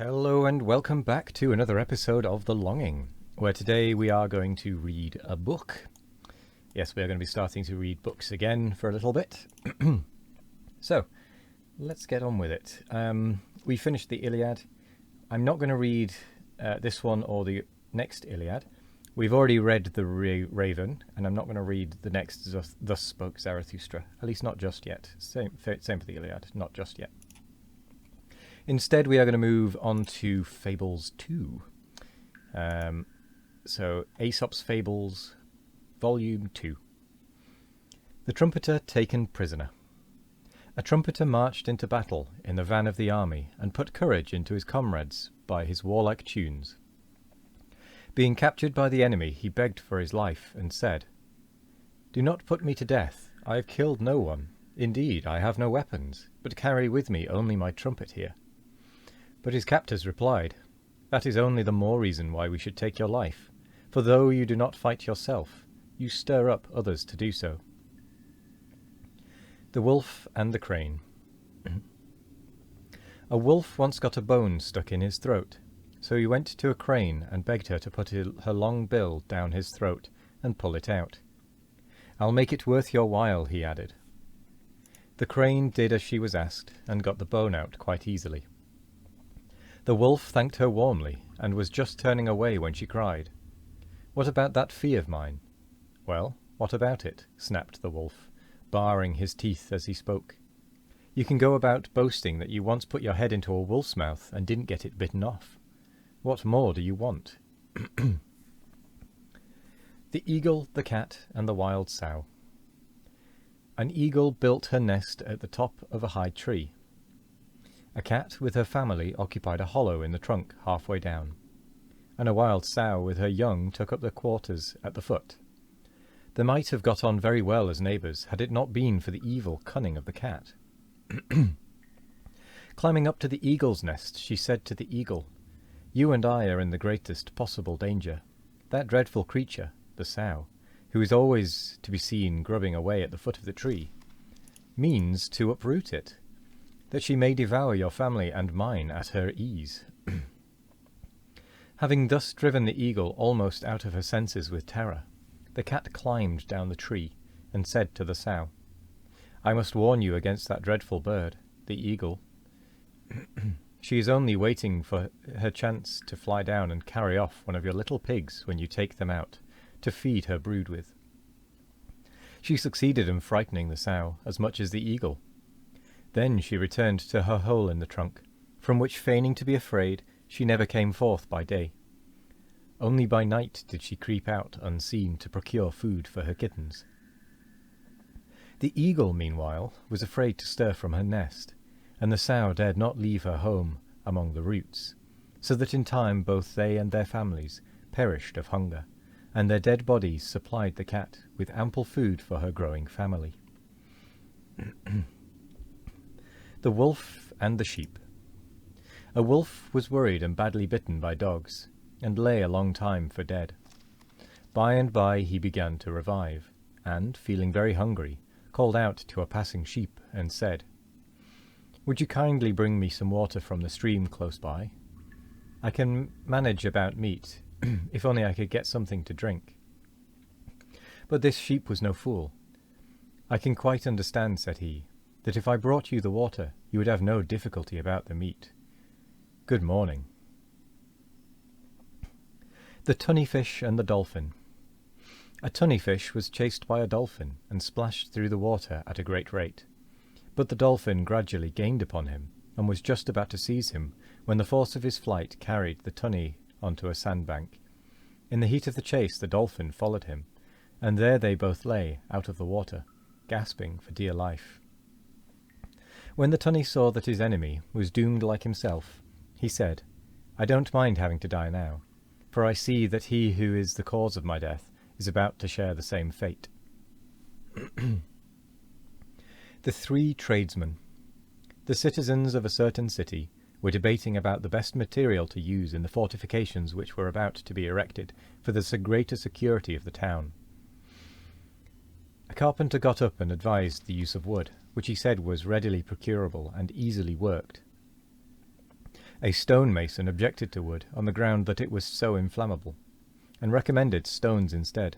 Hello and welcome back to another episode of The Longing, where today we are going to read a book. Yes, we are going to be starting to read books again for a little bit. So, let's get on with it. We finished the Iliad. I'm not going to read this one or the next Iliad. We've already read the Raven, and I'm not going to read the next Thus Spoke Zarathustra, at least not just yet. Same for the Iliad, not just yet. Instead, we are going to move on to Fables 2. So, Aesop's Fables, Volume 2. The Trumpeter Taken Prisoner. A trumpeter marched into battle in the van of the army and put courage into his comrades by his warlike tunes. Being captured by the enemy, he begged for his life and said, "Do not put me to death. I have killed no one. Indeed, I have no weapons, but carry with me only my trumpet here." But his captors replied, "That is only the more reason why we should take your life, for though you do not fight yourself, you stir up others to do so." The Wolf and the Crane. A wolf once got a bone stuck in his throat, so he went to a crane and begged her to put her long bill down his throat and pull it out. "I'll make it worth your while," he added. The crane did as she was asked and got the bone out quite easily. The wolf thanked her warmly, and was just turning away when she cried, "What about that fee of mine?" "Well, what about it?" snapped the wolf, baring his teeth as he spoke. "You can go about boasting that you once put your head into a wolf's mouth and didn't get it bitten off. What more do you want?" The Eagle, the Cat, and the Wild Sow. An eagle built her nest at the top of a high tree. A cat with her family occupied a hollow in the trunk halfway down, and a wild sow with her young took up their quarters at the foot. They might have got on very well as neighbours had it not been for the evil cunning of the cat. Climbing up to the eagle's nest, she said to the eagle, "You and I are in the greatest possible danger. That dreadful creature, the sow, who is always to be seen grubbing away at the foot of the tree, means to uproot it, that she may devour your family and mine at her ease." Having thus driven the eagle almost out of her senses with terror, the cat climbed down the tree and said to the sow, "I must warn you against that dreadful bird, the eagle. She is only waiting for her chance to fly down and carry off one of your little pigs when you take them out to feed her brood with." She succeeded in frightening the sow as much as the eagle. Then she returned to her hole in the trunk, from which, feigning to be afraid, she never came forth by day. Only by night did she creep out unseen to procure food for her kittens. The eagle, meanwhile, was afraid to stir from her nest, and the sow dared not leave her home among the roots, so that in time both they and their families perished of hunger, and their dead bodies supplied the cat with ample food for her growing family. The Wolf and the Sheep. A wolf was worried and badly bitten by dogs, and lay a long time for dead. By and by he began to revive, and, feeling very hungry, called out to a passing sheep and said, "Would you kindly bring me some water from the stream close by? I can manage about meat, if only I could get something to drink." But this sheep was no fool. "I can quite understand," said he, "that if I brought you the water, you would have no difficulty about the meat. Good morning." The Tunny-Fish and the Dolphin. A tunny-fish was chased by a dolphin and splashed through the water at a great rate. But the dolphin gradually gained upon him, and was just about to seize him, when the force of his flight carried the tunny onto a sandbank. In the heat of the chase the dolphin followed him, and there they both lay, out of the water, gasping for dear life. When the tunny saw that his enemy was doomed like himself, he said, "I don't mind having to die now, for I see that he who is the cause of my death is about to share the same fate." The Three Tradesmen. The citizens of a certain city were debating about the best material to use in the fortifications which were about to be erected for the greater security of the town. A carpenter got up and advised the use of wood, which he said was readily procurable and easily worked. A stonemason objected to wood on the ground that it was so inflammable, and recommended stones instead.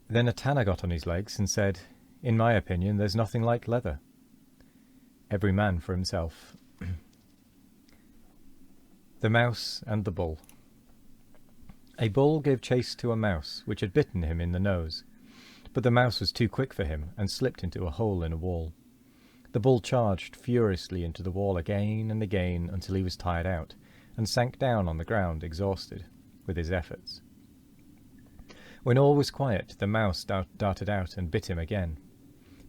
Then a tanner got on his legs and said, "In my opinion, there's nothing like leather." Every man for himself. The Mouse and the Bull. A bull gave chase to a mouse which had bitten him in the nose, but the mouse was too quick for him and slipped into a hole in a wall. The bull charged furiously into the wall again and again until he was tired out, and sank down on the ground exhausted with his efforts. When all was quiet, the mouse darted out and bit him again.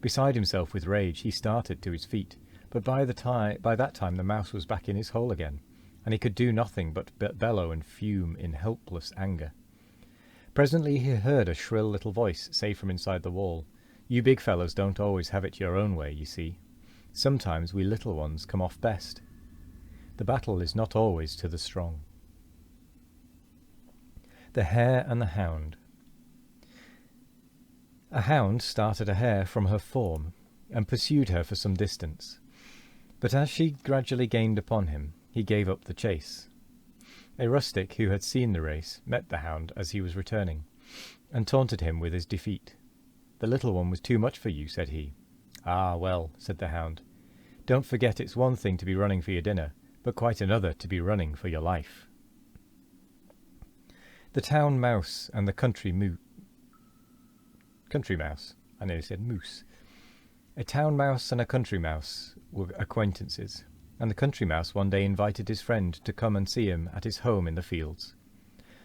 Beside himself with rage, he started to his feet, but by that time the mouse was back in his hole again, and he could do nothing but bellow and fume in helpless anger. Presently he heard a shrill little voice say from inside the wall, "You big fellows don't always have it your own way, you see. Sometimes we little ones come off best. The battle is not always to the strong." The Hare and the Hound. A hound started a hare from her form, and pursued her for some distance. But as she gradually gained upon him, he gave up the chase. A rustic who had seen the race met the hound as he was returning, and taunted him with his defeat. "The little one was too much for you," said he. "Ah, well," said the hound, "don't forget it's one thing to be running for your dinner, but quite another to be running for your life." The Town Mouse and the Country Mouse. I nearly said moose. A town mouse and a country mouse were acquaintances, and the country mouse one day invited his friend to come and see him at his home in the fields.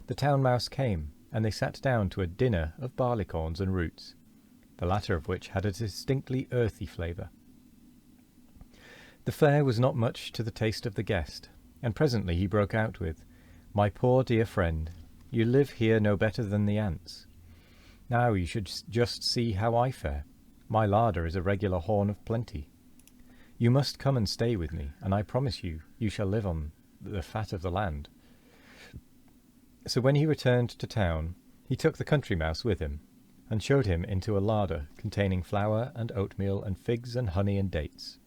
The town mouse came, and they sat down to a dinner of barleycorns and roots, the latter of which had a distinctly earthy flavour. The fare was not much to the taste of the guest, and presently he broke out with, "My poor dear friend, you live here no better than the ants. Now you should just see how I fare. My larder is a regular horn of plenty. You must come and stay with me, and I promise you, you shall live on the fat of the land." So when he returned to town, he took the country mouse with him, and showed him into a larder containing flour and oatmeal and figs and honey and dates.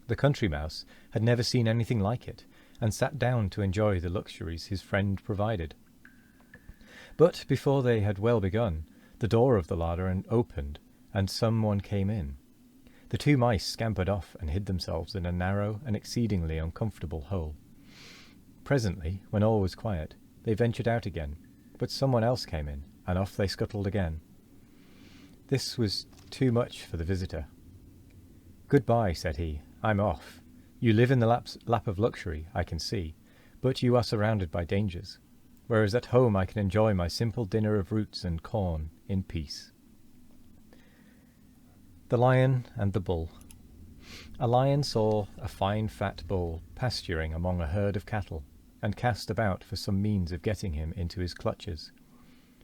The country mouse had never seen anything like it, and sat down to enjoy the luxuries his friend provided. But before they had well begun, the door of the larder opened, and some one came in. The two mice scampered off and hid themselves in a narrow and exceedingly uncomfortable hole. Presently, when all was quiet, they ventured out again, but someone else came in, and off they scuttled again. This was too much for the visitor. "Good-bye," said he, "I'm off. You live in the lap of luxury, I can see, but you are surrounded by dangers, whereas at home I can enjoy my simple dinner of roots and corn in peace." The Lion and the Bull. A lion saw a fine fat bull pasturing among a herd of cattle, and cast about for some means of getting him into his clutches.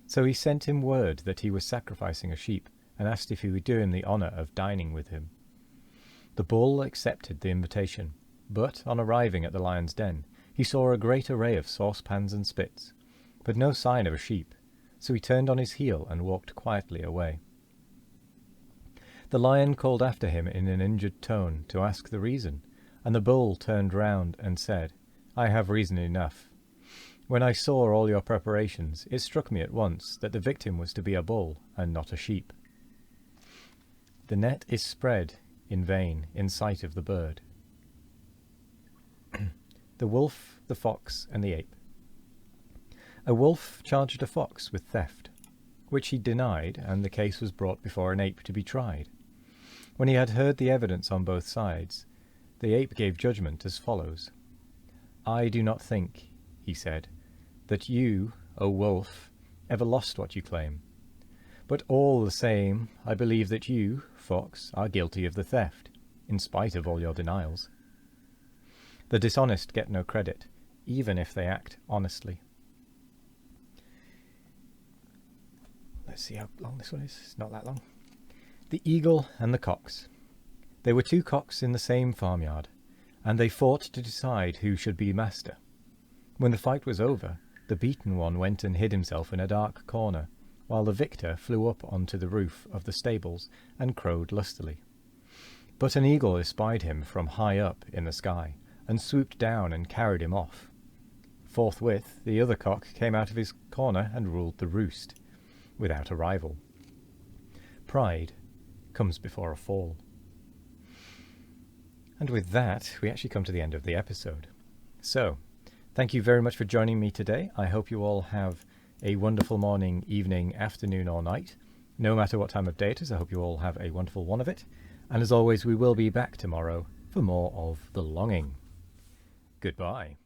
So he sent him word that he was sacrificing a sheep, and asked if he would do him the honour of dining with him. The bull accepted the invitation, but on arriving at the lion's den, he saw a great array of saucepans and spits, but no sign of a sheep, so he turned on his heel and walked quietly away. The lion called after him in an injured tone to ask the reason, and the bull turned round and said, "I have reason enough. When I saw all your preparations, it struck me at once that the victim was to be a bull and not a sheep." The net is spread in vain in sight of the bird. The Wolf, the Fox, and the Ape. A wolf charged a fox with theft, which he denied, and the case was brought before an ape to be tried. When he had heard the evidence on both sides, the ape gave judgment as follows. "I do not think," he said, "that you, O wolf, ever lost what you claim. But all the same, I believe that you, fox, are guilty of the theft, in spite of all your denials. The dishonest get no credit, even if they act honestly." Let's see how long this one is. It's not that long. The Eagle and the Cocks. There were two cocks in the same farmyard, and they fought to decide who should be master. When the fight was over, the beaten one went and hid himself in a dark corner, while the victor flew up onto the roof of the stables and crowed lustily. But an eagle espied him from high up in the sky, and swooped down and carried him off. Forthwith the other cock came out of his corner and ruled the roost, without a rival. Pride comes before a fall. And with that, we actually come to the end of the episode. So, thank you very much for joining me today. I hope you all have a wonderful morning, evening, afternoon, or night, no matter what time of day it is. I hope you all have a wonderful one of it. And as always, we will be back tomorrow for more of The Longing. Goodbye.